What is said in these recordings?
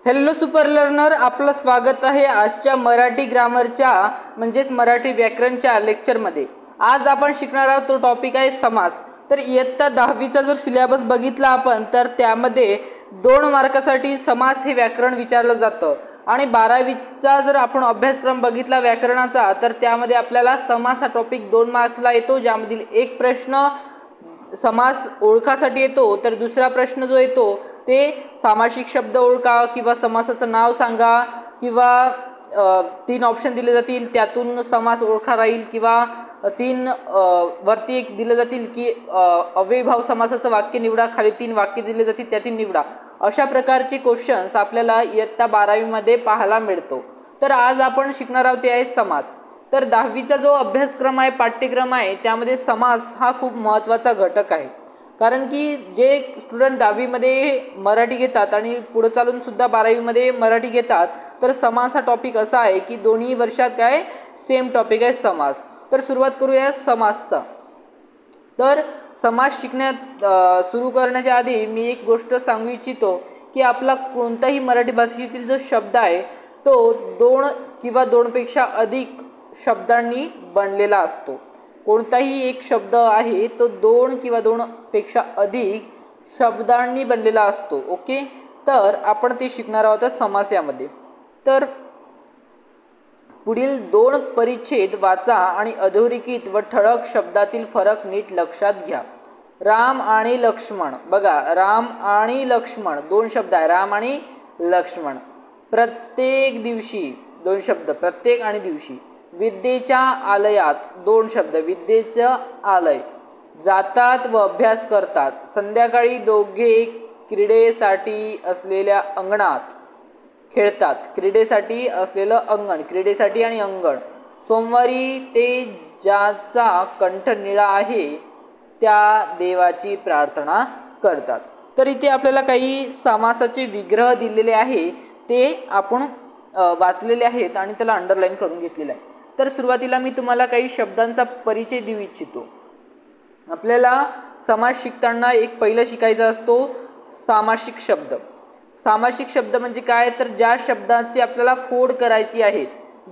Hello super learner, आपलं स्वागत आहे आजच्या मराठी ग्रामरच्या म्हणजेच मराठी व्याकरणच्या लेक्चरमध्ये। आज आपण शिकणार आहोत तो टॉपिक आहे समास। तर इयत्ता 10वीचा जर सिलेबस बघितला आपण तर त्यामध्ये 2 मार्कासाठी समास हे व्याकरण विचारलं जातं आणि 12वीचा जर आपण अभ्यासक्रम बघितला व्याकरणाचा तर त्यामध्ये आपल्याला समास हा टॉपिक 2 मार्क्सला येतो, ज्यामधील एक प्रश्न समास ओळखासाठी येतो तर दुसरा प्रश्न जो येतो ते सामासिक शब्द ओळखा किंवा समासाचं नाव सांगा किंवा 3 ऑप्शन दिले जातील त्यातून समास ओळखा राहील किंवा 3 वरती एक दिले जातील की अव्ययीभाव समासाचं वाक्य निवडा, खाली 3 वाक्य दिले जातील त्यातील निवडा। अशा प्रकारचे क्वेश्चन्स आपल्याला इयत्ता 12वी मध्ये पाहायला मिळतो। तर आज आपण शिकणार आहोत ते आहे समास। तर 10वीचा जो अभ्यासक्रम आहे पाठ्यक्रम आहे त्यामध्ये समास हा खूप महत्त्वाचा घटक आहे, कारण की जे स्टुडंट 10वी मध्ये मराठी घेतात आणि पुढे चालून सुद्धा 12वी मध्ये मराठी घेतात तर समास हा टॉपिक असा आहे की दोन्ही वर्षात काय सेम टॉपिक आहे समास। तर सुरुवात करूया समासचा। तर समास शिकण्यात सुरू करण्याच्या आधी मी एक गोष्ट सांगू इच्छितो की आपला कोणताही मराठी भाषेतील जो शब्द आहे तो 2 किंवा 2 पेक्षा अधिक शब्दांनी बनलेला असतो। कोणताही एक शब्द आहे तो 2 किंवा 2 पेक्षा अधिक शब्दांनी बनलेला असतो। ओके, तर आपण ते शिकणार आहोत समास यामध्ये। तर पुढील 2 परिच्छेद वाचा आणि अधोरेखित व ठळक शब्दातील फरक नीट लक्षात घ्या। राम आणि लक्ष्मण, बघा राम आणि लक्ष्मण 2 शब्द आहे, राम आणि लक्ष्मण। प्रत्येक दिवशी 2 शब्द, प्रत्येक आणि दिवशी। विद्येच्या आलयात 2 शब्द, विद्येचं आलय। जातात व अभ्यास करतात, संध्याकाळी दोघे क्रीडेसाठी असलेल्या अंगणात खेळतात, क्रीडेसाठी असलेलं अंगण, क्रीडेसाठी आणि अंगण। सोमवारी ते ज्याचा कंठ निळा आहे त्या देवाची प्रार्थना करतात। तर इथे आपल्याला काही समासाचे विग्रह दिलेले आहे ते आपण वाचलेले आहेत आणि त्याला अंडरलाईन करून घेतलेला आहे। तर सुरुवातीला मी तुम्हाला काही शब्दांचा परिचय देऊ इच्छितो। आपल्याला समास शिकताना एक पहिलं शिकायचा असतो सामासिक शब्द। सामासिक शब्द म्हणजे काय, तर ज्या शब्दाची आपल्याला फोड करायची आहे,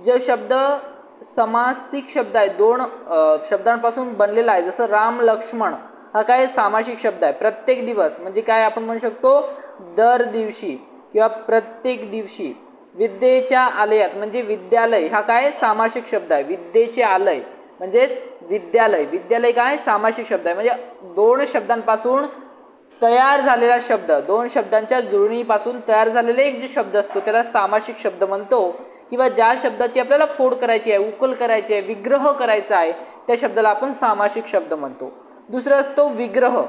जे शब्द सामासिक शब्द आहे 2 शब्दांपासून बनलेला आहे, जसं राम लक्ष्मण हा काय सामासिक शब्द आहे। प्रत्येक दिवस म्हणजे काय आपण म्हणू शकतो दर दिवशी किंवा प्रत्येक दिवशी। विद्येच्या आलयात म्हणजे विद्यालय हा काय सामासिक शब्द आहे, विद्येचे आलय म्हणजेच विद्यालय, विद्यालय काय सामासिक शब्द आहे। म्हणजे 2 शब्दांपासून तयार झालेला शब्द, 2 शब्दांच्या जुळणीपासून तयार झालेला एक जो शब्द असतो त्याला सामासिक शब्द म्हणतो, किंवा ज्या शब्दाची आपल्याला फोड करायची आहे, उकल करायची आहे, विग्रह करायचा आहे त्या शब्दाला आपण सामासिक शब्द म्हणतो। दुसरा असतो विग्रह।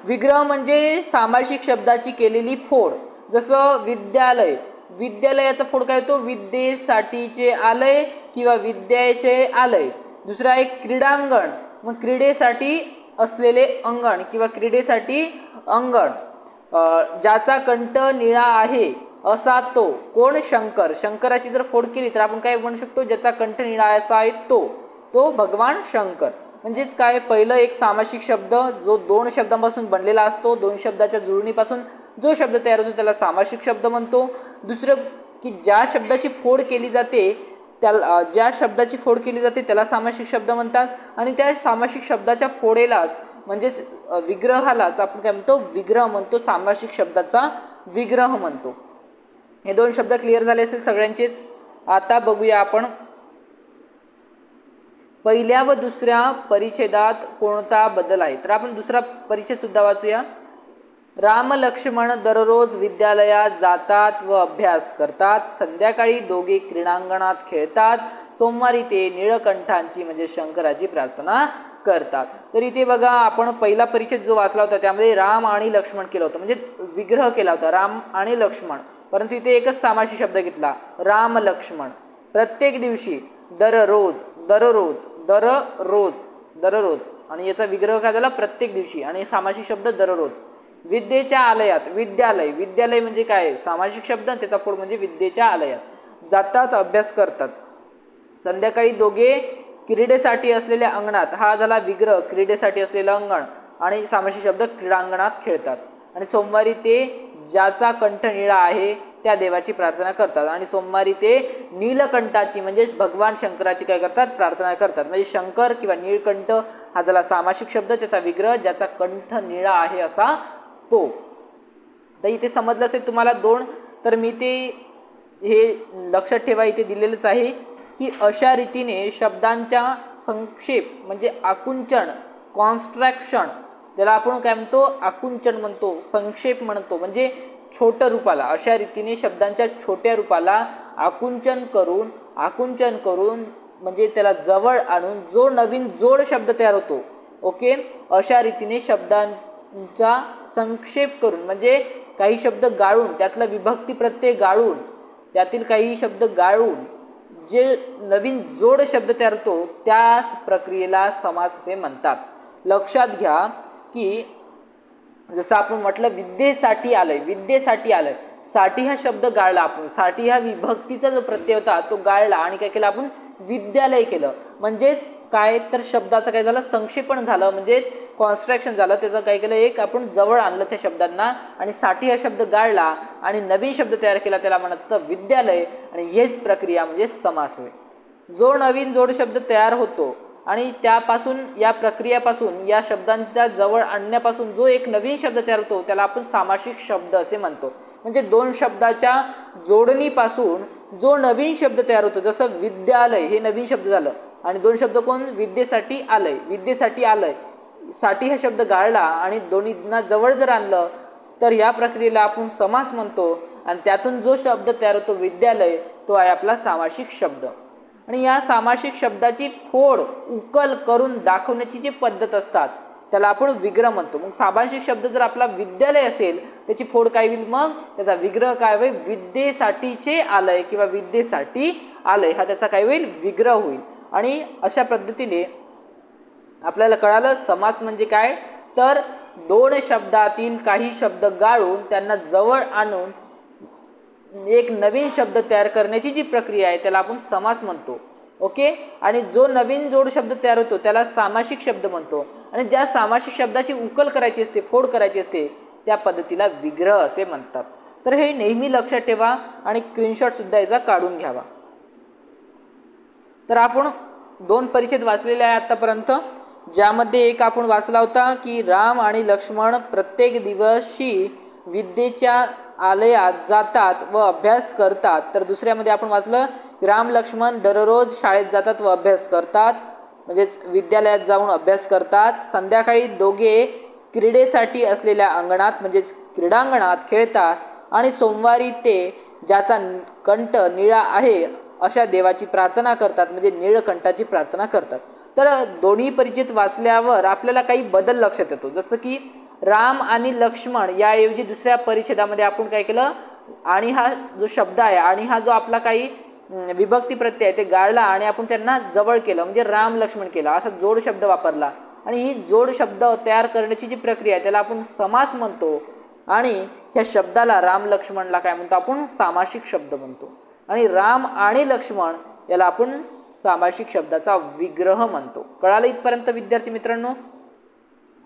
विग्रह म्हणजे सामासिक शब्दाची केलेली फोड, जसं विद्यालय, विद्यालयाचा फोड काय होतो विद्येसाठीचे आलय किंवा विद्याचे आलय। दुसरा एक क्रीडांगण, मग क्रीडेसाठी असलेले अंगण किंवा क्रीडेसाठी अंगण। ज्याचा कंठ निळा आहे असा तो, कोण शंकर, शंकराची जर फोड केली तर आपण काय म्हणू शकतो ज्याचा कंठ निळा असा आहे तो भगवान शंकर। म्हणजेच काय पहिलं एक सामासिक शब्द जो 2 शब्दांपासून बनलेला असतो, 2 शब्दाच्या जुळणीपासून जो शब्द तयार होतो त्याला सामासिक शब्द म्हणतो। दुसरं की ज्या शब्दाची फोड केली जाते त्याला, ज्या शब्दाची फोड केली जाते त्याला सामासिक शब्द म्हणतात आणि त्या सामासिक शब्दाच्या फोडेलाच म्हणजेच विग्रहालाच आपण काय म्हणतो विग्रह म्हणतो, सामासिक शब्दाचा विग्रह म्हणतो। हे 2 शब्द क्लिअर झाले असेल सगळ्यांचेच। आता बघूया आपण पहिल्या व दुसऱ्या परिच्छेदात कोणता बदल आहे। तर आपण दुसरा परिच्छेद सुद्धा वाचूया। राम लक्ष्मण दररोज विद्यालयात जातात व अभ्यास करतात, संध्याकाळी दोघे क्रीडांगणात खेळतात, सोमवारी ते निळकंठांची म्हणजे शंकराची प्रार्थना करतात। तर इथे बघा आपण पहिला परिच्छेद जो वाचला होता त्यामध्ये राम आणि लक्ष्मण केलं होतं, म्हणजे विग्रह केला होता राम आणि लक्ष्मण, परंतु इथे एकच सामासिक शब्द घेतला राम लक्ष्मण। प्रत्येक दिवशी, दररोज, दररोज, दररोज, दररोज आणि याचा विग्रह काय झाला प्रत्येक दिवशी आणि सामासिक शब्द दररोज। विद्येच्या आलयात, विद्यालय, विद्यालय म्हणजे काय सामासिक शब्द, त्याचा फोड म्हणजे विद्येच्या आलयात। जातात अभ्यास करतात, संध्याकाळी दोघे क्रीडेसाठी असलेल्या अंगणात हा झाला विग्रह, क्रीडेसाठी असलेलं अंगण आणि सामासिक शब्द क्रीडांगणात खेळतात। आणि सोमवारी ते ज्याचा कंठ निळा आहे त्या देवाची प्रार्थना करतात. आणि सोमवारी ते नीलकंठाची म्हणजेच भगवान शंकराची काय करतात, प्रार्थना करतात. म्हणजे शंकर किंवा नीलकंठ हा झाला सामासिक शब्द, त्याचा विग्रह ज्याचा कंठ निळा आहे असा तो. तर इथे समजलं असेल तुम्हाला दोन. तर मी ते हे लक्षात ठेवा इथे दिलेलंच आहे की अशा रीतीने शब्दांच्या संक्षेप म्हणजे आकुंचन, कॉन्स्ट्रॅक्शन, ज्याला आपण काय म्हणतो आकुंचन म्हणतो, संक्षेप म्हणतो, म्हणजे छोट्या रूपाला, अशा रीतीने शब्दांच्या छोट्या रूपाला आकुंचन करून म्हणजे त्याला जवळ आणून जो नवीन जोड शब्द तयार होतो. ओके, अशा रीतीने शब्दांचा संक्षेप करून म्हणजे काही शब्द गाळून, त्यातला विभक्ती प्रत्यय गाळून, त्यातील काही शब्द गाळून जे नवीन जोड शब्द तयार होतो त्याच प्रक्रियेला समास असे म्हणतात. लक्षात घ्या की जसं आपण म्हटलं विद्येसाठी आलंय, साठी हा शब्द गाळला आपण, साठी हा विभक्तीचा जो प्रत्यय होता तो गाळला आणि काय केलं आपण, विद्यालय केलं. म्हणजेच काय तर शब्दाचं काय झालं, संक्षेपण झालं, म्हणजेच कॉन्स्ट्रक्शन झालं. त्याचं काय केलं, एक आपण जवळ आणलं त्या शब्दांना आणि साठी हा शब्द गाळला आणि नवीन शब्द तयार केला, त्याला म्हणतात विद्यालय. आणि हेच प्रक्रिया म्हणजे समास होय. जो नवीन जोड शब्द तयार होतो आणि त्यापासून, या प्रक्रियापासून, या शब्दांच्या जवळ आणण्यापासून जो एक नवीन शब्द तयार होतो त्याला आपण सामासिक शब्द असे म्हणतो. म्हणजे दोन शब्दाच्या जोडणीपासून जो नवीन शब्द तयार होतो, जसं विद्यालय हे नवीन शब्द झालं आणि दोन शब्द कोण, विद्येसाठी आलंय, साठी हा शब्द गाळला आणि दोन्हींना जवळ जर आणलं तर या प्रक्रियेला आपण समास म्हणतो. आणि त्यातून जो शब्द तयार होतो विद्यालय, तो आहे आपला सामासिक शब्द. आणि या सामासिक शब्दाची फोड, उकल करून दाखवण्याची जी पद्धत असतात त्याला आपण विग्रह म्हणतो. मग सामासिक शब्द जर आपला विद्यालय असेल त्याची फोड काय होईल, मग त्याचा विग्रह काय होईल, विद्येसाठीचे आलय किंवा विद्येसाठी आलय, हा त्याचा काय होईल, विग्रह होईल. आणि अशा पद्धतीने आपल्याला कळालं समास म्हणजे काय, तर दोन शब्दातील काही शब्द गाळून त्यांना जवळ आणून एक नवीन शब्द तयार करण्याची जी प्रक्रिया आहे त्याला आपण समास म्हणतो. ओके, आणि जो नवीन जोड शब्द तयार होतो त्याला सामासिक शब्द म्हणतो. आणि ज्या सामासिक शब्दाची उकल करायची असते, फोड करायची असते, त्या पद्धतीला विग्रह असे म्हणतात. तर हे नेहमी लक्षात ठेवा आणि स्क्रीनशॉट सुद्धा याचा काढून घ्यावा. तर आपण दोन परिच्छेद वाचलेले आहे आतापर्यंत, ज्यामध्ये एक आपण वाचला होता की राम आणि लक्ष्मण प्रत्येक दिवशी विद्येच्या आलयात जातात व अभ्यास करतात. तर दुसऱ्यामध्ये आपण वाचलं राम लक्ष्मण दररोज शाळेत जातात व अभ्यास करतात, म्हणजेच विद्यालयात जाऊन अभ्यास करतात. संध्याकाळी दोघे क्रीडेसाठी असलेल्या अंगणात म्हणजेच क्रीडांगणात खेळतात. आणि सोमवारी ते ज्याचा कंठ निळा आहे अशा देवाची प्रार्थना करतात, म्हणजे नीळकंठाची प्रार्थना करतात. तर दोन्ही परिचित वाचल्यावर आपल्याला काही बदल लक्षात येतो. जसं की राम आणि लक्ष्मण याऐवजी दुसऱ्या परिच्छेदामध्ये आपण काय केलं, आणि हा जो शब्द आहे आणि हा जो आपला काही विभक्ती प्रत्यय आहे ते गाळला आणि आपण त्यांना जवळ केलं, म्हणजे राम लक्ष्मण केला, असा जोड शब्द वापरला. आणि ही जोड शब्द तयार करण्याची जी प्रक्रिया आहे त्याला आपण समास म्हणतो. आणि ह्या शब्दाला राम लक्ष्मणला काय म्हणतो आपण, सामासिक शब्द म्हणतो. आणि राम आणि लक्ष्मण याला आपण सामासिक शब्दाचा विग्रह म्हणतो. कळालं इथपर्यंत विद्यार्थी मित्रांनो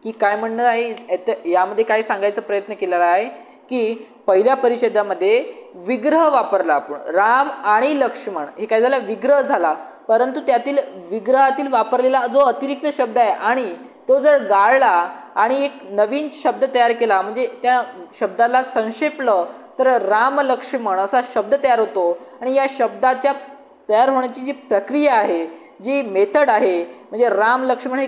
की काय म्हणणं आहे, यामध्ये काय सांगायचा प्रयत्न केलेला आहे की पहिल्या परिच्छेदामध्ये विग्रह वापरला आपण, राम आणि लक्ष्मण हे काय झालं, विग्रह झाला. परंतु त्यातील विग्रहातील वापरलेला जो अतिरिक्त शब्द आहे आणि तो जर गाळला आणि एक नवीन शब्द तयार केला, म्हणजे त्या शब्दाला संक्षेपलं, तर राम लक्ष्मण असा शब्द तयार होतो. आणि या शब्दाच्या तयार होण्याची जी प्रक्रिया आहे, जी मेथड आहे, म्हणजे राम लक्ष्मण हे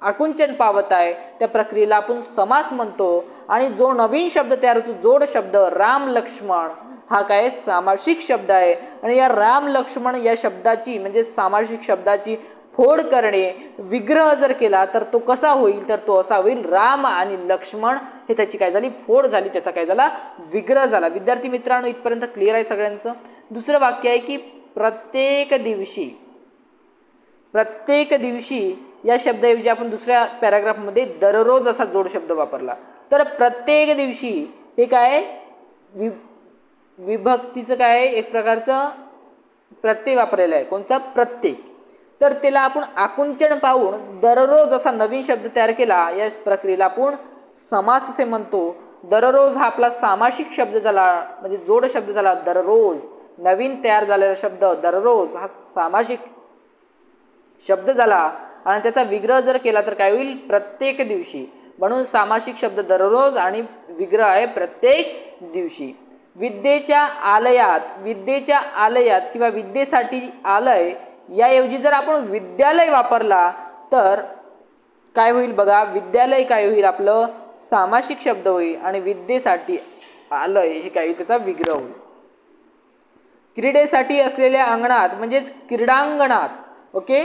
आकुंचन पावत आहे, त्या प्रक्रियेला आपण समास म्हणतो. आणि जो नवीन शब्द तयार होतो, जोड शब्द राम लक्ष्मण, हा काय सामासिक शब्द आहे. आणि या राम लक्ष्मण या शब्दाची म्हणजे सामासिक शब्दाची फोड करणे, विग्रह जर केला तर तो कसा होईल, तर तो असा होईल राम आणि लक्ष्मण, हे त्याची काय झाली, फोड झाली, त्याचा काय झाला, विग्रह झाला. विद्यार्थी मित्रांनो इथपर्यंत क्लिअर आहे सगळ्यांचं. दुसरं वाक्य आहे की प्रत्येक दिवशी या शब्दाऐवजी आपण दुसऱ्या पॅराग्राफमध्ये दररोज असा जोड शब्द वापरला. तर प्रत्येक दिवशी हे काय विभक्तीचं काय एक प्रकारचं प्रत्यय वापरलेला आहे, कोणचा, प्रत्येक. तर त्याला आपण आकुंचन पाहून दररोज असा नवीन शब्द तयार केला, या प्रक्रियेला आपण समास असे म्हणतो. दररोज हा आपला सामासिक शब्द झाला, म्हणजे जोड शब्द झाला दररोज. नवीन तयार झालेला शब्द दररोज हा सामासिक शब्द झाला आणि त्याचा विग्रह जर केला तर काय होईल? प्रत्येक दिवशी. म्हणून सामासिक शब्द दररोज आणि विग्रह आहे प्रत्येक दिवशी. विद्येच्या आलयात किंवा विद्येसाठी आलय याऐवजी जर आपण विद्यालय वापरला तर काय होईल बघा? विद्यालय काय होईल? आपलं सामासिक शब्द होईल आणि विद्येसाठी आलय हे काय होईल? त्याचा विग्रह होईल. क्रीडेसाठी असलेल्या अंगणात म्हणजेच क्रीडांगणात, ओके,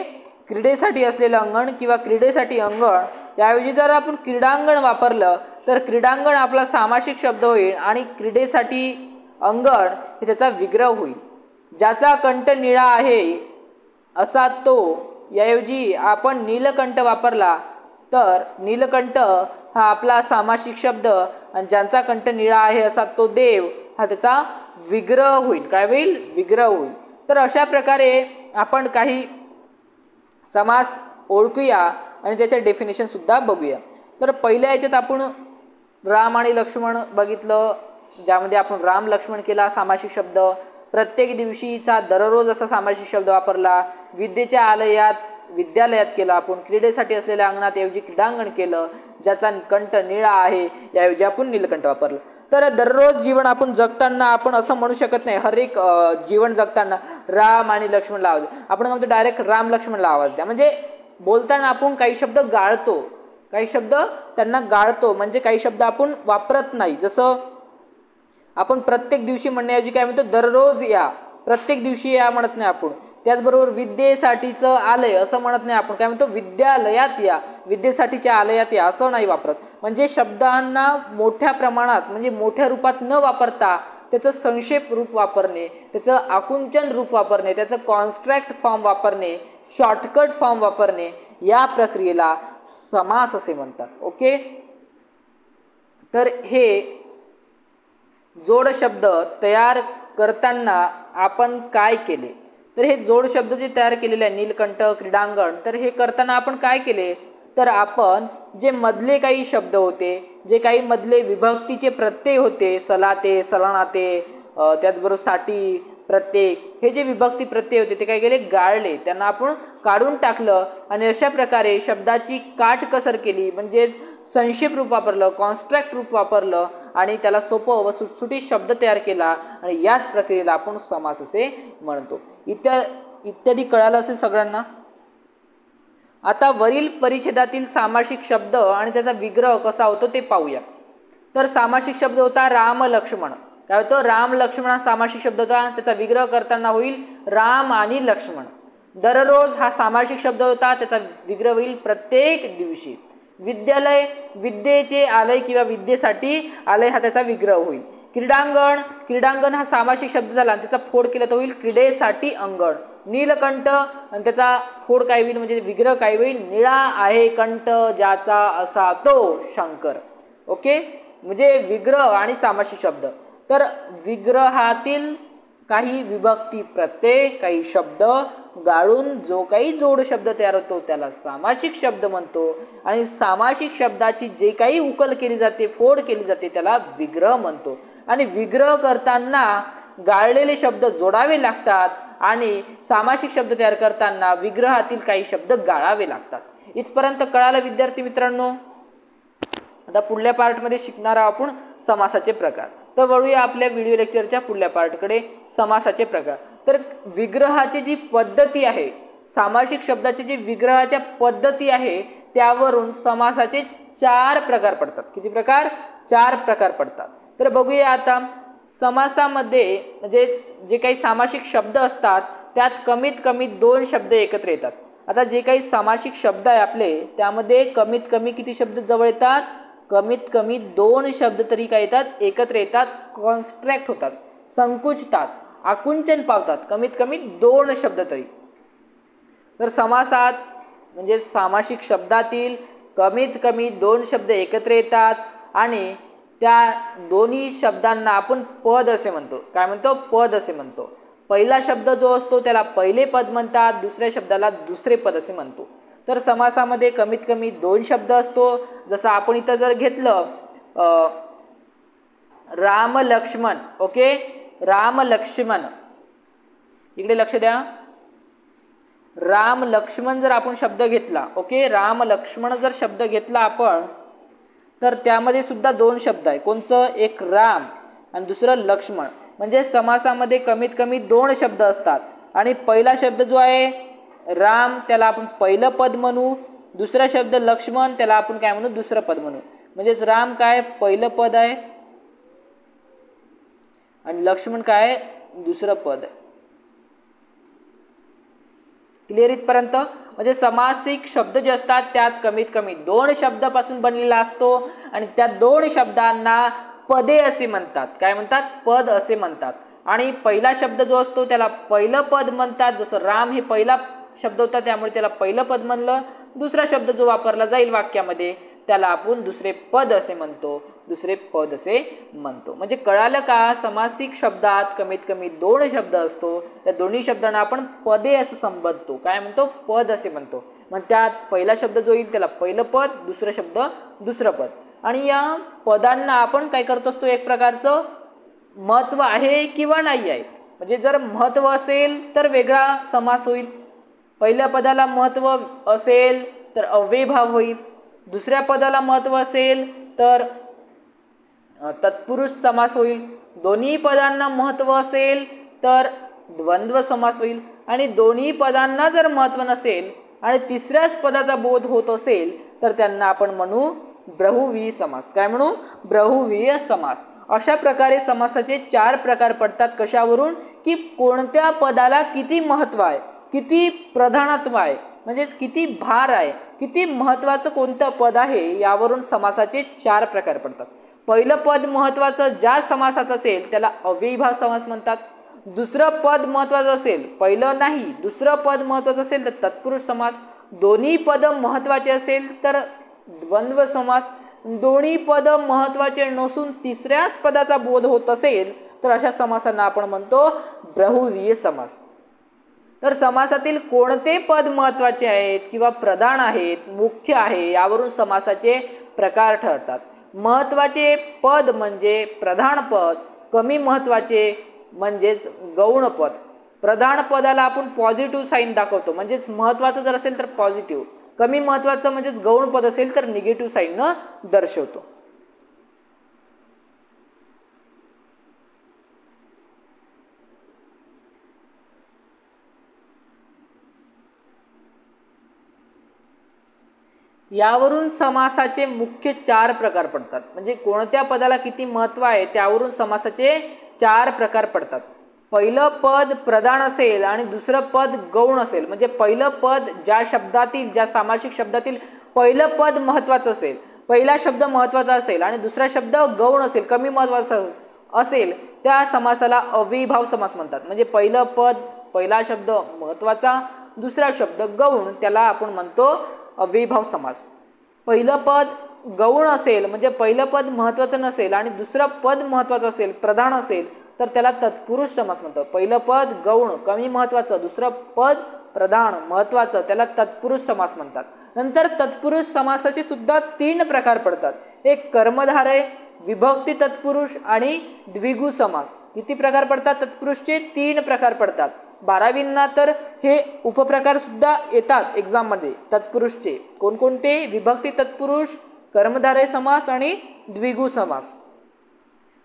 क्रीडेसाठी असलेलं अंगण किंवा क्रीडेसाठी अंगण याऐवजी जर आपण क्रीडांगण वापरलं तर क्रीडांगण आपला सामासिक शब्द होईल आणि क्रीडेसाठी अंगण हे त्याचा विग्रह होईल. ज्याचा कंठ निळा आहे असा तो याऐवजी आपण नीलकंठ वापरला तर नीलकंठ हा आपला सामासिक शब्द आणि ज्यांचा कंठ निळा आहे असा तो देव हा त्याचा विग्रह होईल. काय होईल? विग्रह होईल. तर अशा प्रकारे आपण काही समास ओळखूया आणि त्याचे डेफिनेशन सुद्धा बघूया. तर पहिल्या याच्यात आपण राम आणि लक्ष्मण बघितलं, ज्यामध्ये आपण राम लक्ष्मण केला सामासिक शब्द, प्रत्येक दिवशीचा दररोज असा सामासिक शब्द वापरला, विद्येच्या आलयात विद्यालयात केला आपण, क्रीडेसाठी असलेल्या अंगणात ऐवजी क्रीडांगण केलं, ज्याचा कंठ निळा आहे याऐवजी आपण नीलकंठ वापरलं. तर दररोज जीवन आपण जगताना आपण असं म्हणू शकत नाही हर एक जीवन जगताना राम आणि लक्ष्मणला आवाज, आपण म्हणतो डायरेक्ट राम लक्ष्मणला आवाज द्या. म्हणजे बोलताना आपण काही शब्द गाळतो, काही शब्द त्यांना गाळतो, म्हणजे काही शब्द आपण वापरत नाही. जसं आपण प्रत्येक दिवशी म्हणण्याऐवजी काय म्हणतो? दररोज या, प्रत्येक दिवशी या म्हणत नाही आपण. त्याचबरोबर विद्येसाठीचं आलय असं म्हणत नाही आपण, काय म्हणतो? विद्यालयात या, विद्येसाठीच्या आलयात या असं नाही वापरत. म्हणजे शब्दांना मोठ्या प्रमाणात म्हणजे मोठ्या रूपात न वापरता त्याचं संक्षेप रूप वापरणे, त्याचं आकुंचन रूप वापरणे, त्याचं कॉन्स्ट्रॅक्ट फॉर्म वापरणे, शॉर्टकट फॉर्म वापरणे, या प्रक्रियेला समास असे म्हणतात. ओके, तर हे जोड शब्द तयार करताना आपण काय केले? तर हे जोड शब्द जे तयार केलेले आहे नीलकंठ, क्रीडांगण, तर हे करताना आपण काय केले? तर आपण जे मधले काही शब्द होते, जे काही मधले विभक्तीचे प्रत्यय होते, सलाते, सलानाते, त्याचबरोबर साठी, प्रत्येक, हे जे विभक्ती प्रत्यय होते ते काय केले? गाळले, त्यांना आपण काढून टाकलं आणि अशा प्रकारे शब्दाची काटकसर केली, म्हणजेच संक्षेप रूप वापरलं, कॉन्स्ट्रॅक्ट रूप वापरलं आणि त्याला सोपं व सुटसुटीत शब्द तयार केला आणि याच प्रक्रियेला आपण समास असे म्हणतो. इत्यादी कळालं असेल सगळ्यांना. आता वरील परिच्छेदातील सामासिक शब्द आणि त्याचा विग्रह कसा होतो ते पाहूया. तर सामासिक शब्द होता राम लक्ष्मण. काय होतं? राम लक्ष्मण हा सामासिक शब्द होता, त्याचा विग्रह करताना होईल राम आणि लक्ष्मण. दररोज हा सामासिक शब्द होता, त्याचा विग्रह होईल प्रत्येक दिवशी. विद्यालय, विद्येचे आलय किंवा विद्येसाठी आलय हा त्याचा विग्रह होईल. क्रीडांगण, क्रीडांगण हा सामासिक शब्द झाला आणि त्याचा फोड केला तर होईल क्रीडेसाठी अंगण. नीलकंठ आणि त्याचा फोड काय होईल म्हणजे विग्रह काय होईल? निळा आहे कंठ ज्याचा असा तो शंकर. ओके, म्हणजे विग्रह आणि सामासिक शब्द. तर विग्रहातील काही विभक्ती प्रत्यय, काही शब्द गाळून जो काही जोड शब्द तयार होतो त्याला सामासिक शब्द म्हणतो आणि सामासिक शब्दाची जे काही उकल केली जाते, फोड केली जाते त्याला विग्रह म्हणतो. आणि विग्रह करताना गाळलेले शब्द जोडावे लागतात आणि सामासिक शब्द तयार करताना विग्रहातील काही शब्द गाळावे लागतात. इथपर्यंत कळालं विद्यार्थी मित्रांनो. आता पुढल्या पार्टमध्ये शिकणार आहोत आपण समासाचे प्रकार. तर वळूया आपल्या व्हिडिओ लेक्चरच्या पुढल्या पार्टकडे, समासाचे प्रकार. तर विग्रहाची जी पद्धती आहे, सामासिक शब्दाची जी विग्रहाच्या पद्धती आहे त्यावरून समासाचे 4 प्रकार पडतात. किती प्रकार? 4 प्रकार पडतात. तर बघूया आता. समासामध्ये म्हणजे जे काही सामासिक शब्द असतात त्यात कमीत कमी 2 शब्द एकत्र येतात. आता जे काही सामासिक शब्द आहे आपले त्यामध्ये कमीत कमी किती शब्द जवळ येतात? कमीत कमी 2 शब्द तरी काय येतात? एकत्र येतात, कॉन्स्ट्रॅक्ट होतात, संकुचितात, आकुंचन पावतात, कमीत कमी 2 शब्द तरी. तर समासात म्हणजे सामासिक शब्दातील कमीत कमी 2 शब्द एकत्र येतात आणि त्या दोन्ही शब्दांना आपण पद असे म्हणतो. काय म्हणतो? पद असे म्हणतो. पहिला शब्द जो असतो त्याला पहिले पद म्हणतात, दुसऱ्या शब्दाला दुसरे पद असे म्हणतो. तर समासामध्ये कमीत कमी 2 शब्द असतो. जसं आपण इथं जर घेतलं राम लक्ष्मण. ओके, राम लक्ष्मण, इकडे लक्ष द्या. राम लक्ष्मण जर आपण शब्द घेतला, ओके, राम लक्ष्मण जर शब्द घेतला आपण, तर त्यामध्ये सुद्धा दोन शब्द आहे. कोणचं? एक राम आणि दुसरं लक्ष्मण. म्हणजे समासामध्ये कमीत कमी दोन शब्द असतात. आणि पहिला शब्द जो आहे राम त्याला आपण पहिलं पद म्हणू, दुसरा शब्द लक्ष्मण त्याला आपण काय म्हणू? दुसरं पद म्हणू. म्हणजेच राम काय पहिलं पद आहे आणि लक्ष्मण काय दुसरं पद आहे. क्लिअर इथपर्यंत? म्हणजे समासिक शब्द जे असतात त्यात कमीत कमी दोन शब्दापासून बनलेला असतो आणि त्या दोन शब्दांना पदे असे म्हणतात. काय म्हणतात? पद असे म्हणतात. आणि पहिला शब्द जो असतो त्याला पहिलं पद म्हणतात. जसं राम हे पहिला शब्द होता त्यामुळे त्याला पहिलं पद म्हणलं. दुसरा शब्द जो वापरला जाईल वाक्यामध्ये त्याला आपण दुसरे पद असे म्हणतो, दुसरे पद असे म्हणतो. म्हणजे कळालं का? समासिक शब्दात कमीत कमी दोन शब्द असतो, त्या दोन्ही शब्दांना आपण पदे असं संबोधतो. काय म्हणतो? पद असे म्हणतो. मग त्यात पहिला शब्द जो येईल त्याला पहिलं पद, दुसरा शब्द दुसरं पद. आणि या पदांना आपण काय करतो असतो? एक प्रकारचं महत्व आहे किंवा नाही आहे. म्हणजे जर महत्व असेल तर वेगळा समास होईल, पहिल्या पदाला महत्व असेल तर अव्ययभाव होईल, दुसऱ्या पदाला महत्व असेल तर तत्पुरुष समास होईल, दोन्ही पदांना महत्व असेल तर द्वंद्व समास होईल, आणि दोन्ही पदांना जर महत्व नसेल आणि तिसऱ्याच पदाचा बोध होत असेल तर त्यांना आपण म्हणू बहुव्रीही समास. काय म्हणू? बहुव्रीही समास. अशा प्रकारे समासाचे चार प्रकार पडतात. कशावरून? की कोणत्या पदाला किती महत्व आहे, किती प्रधानत्व आहे, म्हणजेच किती भार आहे, किती महत्वाचं कोणतं पद आहे, यावरून समासाचे चार प्रकार पडतात. पहिलं पद महत्वाचं ज्या समासात असेल त्याला अव्ययीभाव समास म्हणतात. दुसरं पद महत्वाचं असेल, पहिलं नाही दुसरं पद महत्वाचं असेल तर तत्पुरुष समास. दोन्ही पद महत्वाचे असेल तर द्वंद्व समास. दोन्ही पद महत्वाचे नसून तिसऱ्याच पदाचा बोध होत असेल तर अशा समासांना आपण म्हणतो बहुव्रीही समास. तर समासातील कोणते पद महत्वाचे आहेत किंवा प्रधान आहेत, मुख्य आहे, यावरून समासाचे प्रकार ठरतात. महत्वाचे पद म्हणजे प्रधान पद, कमी महत्वाचे म्हणजेच गौण पद. प्रधान पदाला आपण पॉझिटिव्ह साईन दाखवतो, म्हणजेच महत्वाचं जर असेल तर पॉझिटिव्ह, कमी महत्वाचं म्हणजेच गौण पद असेल तर निगेटिव्ह साईन न दर्शवतो. यावरून समासाचे मुख्य चार प्रकार पडतात. म्हणजे कोणत्या पदाला किती महत्व आहे त्यावरून समासाचे चार प्रकार पडतात. पहिलं पद प्रधान असेल आणि दुसरं पद गौण असेल, म्हणजे पहिलं पद ज्या शब्दातील, ज्या सामासिक शब्दातील पहिलं पद महत्वाचं असेल, पहिला शब्द महत्वाचा असेल आणि दुसरा शब्द गौण असेल, कमी महत्वाचा असेल, त्या समासाला अव्ययीभाव समास म्हणतात. म्हणजे पहिलं पद, पहिला शब्द महत्वाचा, दुसरा शब्द गौण, त्याला आपण म्हणतो अव्ययीभाव समास. पहिलं पद गौण असेल म्हणजे पहिलं पद महत्वाचं नसेल आणि दुसरं पद महत्वाचं असेल, प्रधान असेल, तर त्याला तत्पुरुष समास म्हणतात. पहिलं पद गौण कमी महत्वाचं, दुसरं पद प्रधान महत्वाचं, त्याला तत्पुरुष समास म्हणतात. नंतर तत्पुरुष समासाचे सुद्धा तीन प्रकार पडतात. एक कर्मधारय, विभक्ती तत्पुरुष आणि द्विगु समास. किती प्रकार पडतात तत्पुरुषचे? तीन प्रकार पडतात. 12वींना तर हे उपप्रकार सुद्धा येतात एक्झाम मध्ये तत्पुरुषचे. कोणकोणते? विभक्ती तत्पुरुष, कर्मधारय समास आणि द्विगु समास.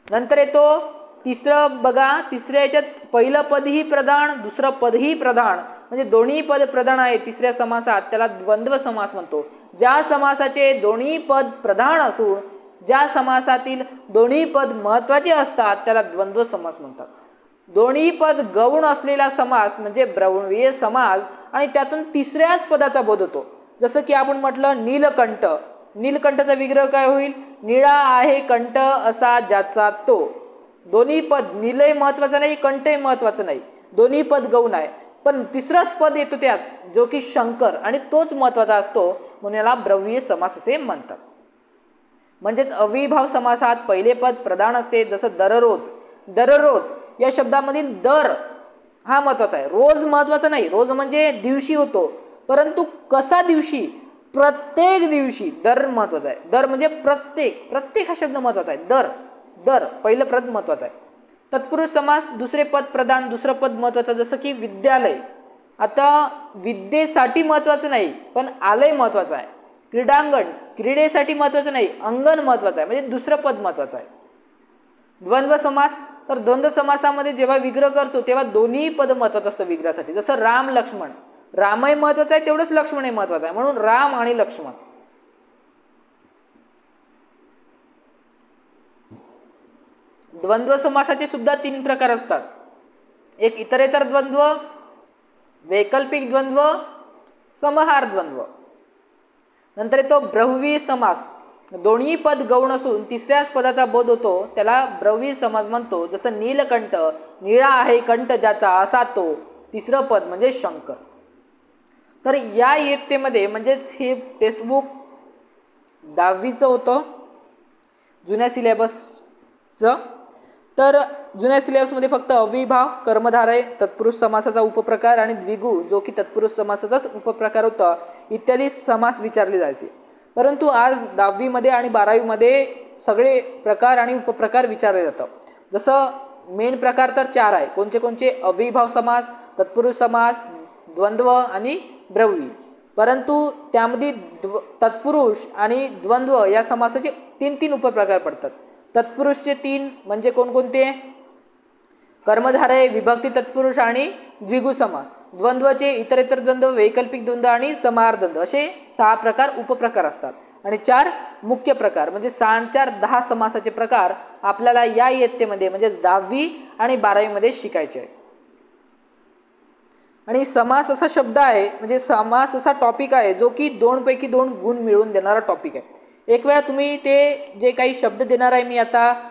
नंतर येतो तिसरं. बघा, तिसऱ्या याच्यात पहिलं पदही प्रधान, दुसरं पदही प्रधान, म्हणजे दोन्ही पद प्रधान आहे तिसऱ्या समासात, त्याला द्वंद्व समास म्हणतो. ज्या समासाचे दोन्ही पद प्रधान असून ज्या समासातील दोन्ही पद महत्वाचे असतात त्याला द्वंद्व समास म्हणतात. दोन्ही पद गौण असलेला समास म्हणजे बहुव्रीही समास, आणि त्यातून तिसऱ्याच पदाचा बोध होतो. जसं की आपण म्हटलं नीलकंठ. नीलकंठचा विग्रह काय होईल? निळा आहे कंठ असा ज्याचा तो. दोन्ही पद, नीलही महत्वाचं नाही, कंठही महत्वाचं नाही, दोन्ही पद गौण आहे, पण तिसराच पद येतो त्यात जो की शंकर, आणि तोच महत्वाचा असतो, म्हणून याला बहुव्रीही समास असे म्हणतात. म्हणजेच अव्ययीभाव समासात पहिले पद प्रधान असते. जसं दररोज. दररोज या शब्दामधील दर हा महत्वाचा आहे, रोज महत्वाचा नाही. रोज म्हणजे दिवशी होतो, परंतु कसा दिवशी? प्रत्येक दिवशी. दर महत्वाचा आहे. दर म्हणजे प्रत्येक, प्रत्येक हा शब्द महत्वाचा आहे. दर, दर पहिलं पद महत्वाचं आहे. तत्पुरुष समास दुसरे पद प्रधान, दुसरं पद महत्वाचं, जसं की विद्यालय. आता विद्येसाठी महत्वाचं नाही पण आलय महत्वाचं आहे. क्रीडांगण क्रीडेसाठी महत्वाचं नाही, अंगण महत्वाचं आहे, म्हणजे दुसरं पद महत्वाचं आहे. द्वंद्व समास, तर द्वंद्व समासामध्ये जेव्हा विग्रह करतो तेव्हा दोन्ही पद महत्वाचं असतं विग्रहासाठी. जसं राम लक्ष्मण, रामही महत्वाचा आहे तेवढंच लक्ष्मणही महत्वाचं आहे, म्हणून राम आणि लक्ष्मण. द्वंद्व समासाचे सुद्धा 3 प्रकार असतात. एक इतरेतर द्वंद्व, वैकल्पिक द्वंद्व, समहार द्वंद्व. नंतर येतो ब्रह्वी समास, दोन्ही पद गौण असून तिसऱ्याच पदाचा बोध होतो त्याला ब्रह्वी समास म्हणतो. जसं नीलकंठ, निळा आहे कंठ ज्याचा असा तो, तिसरं पद म्हणजे शंकर. तर या इयत्तेमध्ये म्हणजेच हे टेक्स्टबुक 10वीचं होतं जुन्या सिलेबसचं. तर जुन्या सिलेबसमध्ये फक्त अव्ययीभाव, कर्मधारय, तत्पुरुष समासाचा उपप्रकार आणि द्विगु जो की तत्पुरुष समासाचाच उपप्रकार होता इत्यादी समास विचारले जायचे. परंतु आज 10वीमध्ये आणि 12वीमध्ये सगळे प्रकार आणि उपप्रकार विचारले जातात. जसं मेन प्रकार तर 4 आहे. कोणते कोणते? अव्ययीभाव समास, तत्पुरुष समास, द्वंद्व आणि ब्रह्वी. परंतु त्यामध्ये तत्पुरुष आणि द्वंद्व या समासाचे 3 उपप्रकार पडतात. तत्पुरुषचे 3 म्हणजे कोणकोणते? कर्मधारय, विभक्ती तत्पुरुष आणि द्विगु समास. द्वंद्वचे इतरेतर द्वंद्व, वैकल्पिक द्वंद्व आणि समाहार द्वंद्व असे 6 प्रकार उपप्रकार असतात. आणि 4 मुख्य प्रकार म्हणजे 6 4 10 समासाचे प्रकार आपल्याला या इयत्तेमध्ये म्हणजे 10वी आणि 12वीमध्ये शिकायचे आहे. आणि समास असा शब्द आहे म्हणजे समास असा टॉपिक आहे जो की 2 पैकी 2 गुण मिळवून देणारा टॉपिक आहे. एक वेळा तुम्ही ते जे काही शब्द देणार आहे मी आता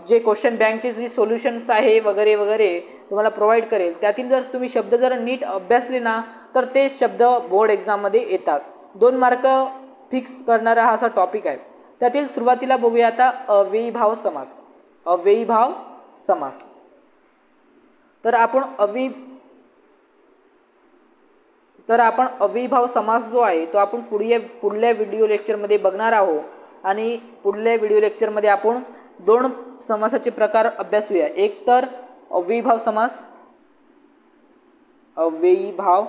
जे क्वेश्चन बँकचे जे सोल्युशन्स आहे वगैरे वगैरे तुम्हाला प्रोव्हाइड करेल, त्यातील जर तुम्ही शब्द जर नीट अभ्यासले ना तर ते शब्द बोर्ड एक्झाममध्ये येतात. 2 मार्क फिक्स करणारा हा असा टॉपिक आहे. त्यातील सुरुवातीला बघूया आता अव्ययीभाव समास. अव्ययीभाव समास तर आपण अव्ययीभाव समास जो आहे तो आपण पुढल्या व्हिडिओ लेक्चरमध्ये बघणार आहोत. आणि पुढल्या व्हिडिओ लेक्चरमध्ये आपण 2 समासाचे प्रकार अभ्यासूया. एक तर अव्ययीभाव समास, अव्ययीभाव,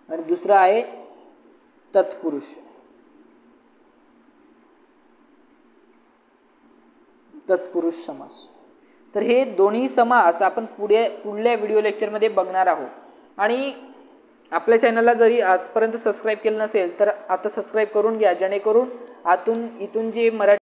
आणि दुसरा आहे तत्पुरुष. तत्पुरुष समास. तर हे दोन्ही समास आपण पुढल्या व्हिडिओ लेक्चरमध्ये बघणार आहोत. आणि आपल्या चॅनलला जरी आजपर्यंत सबस्क्राईब केलं नसेल तर आता सबस्क्राईब करून घ्या, जेणेकरून इथून जे मराठी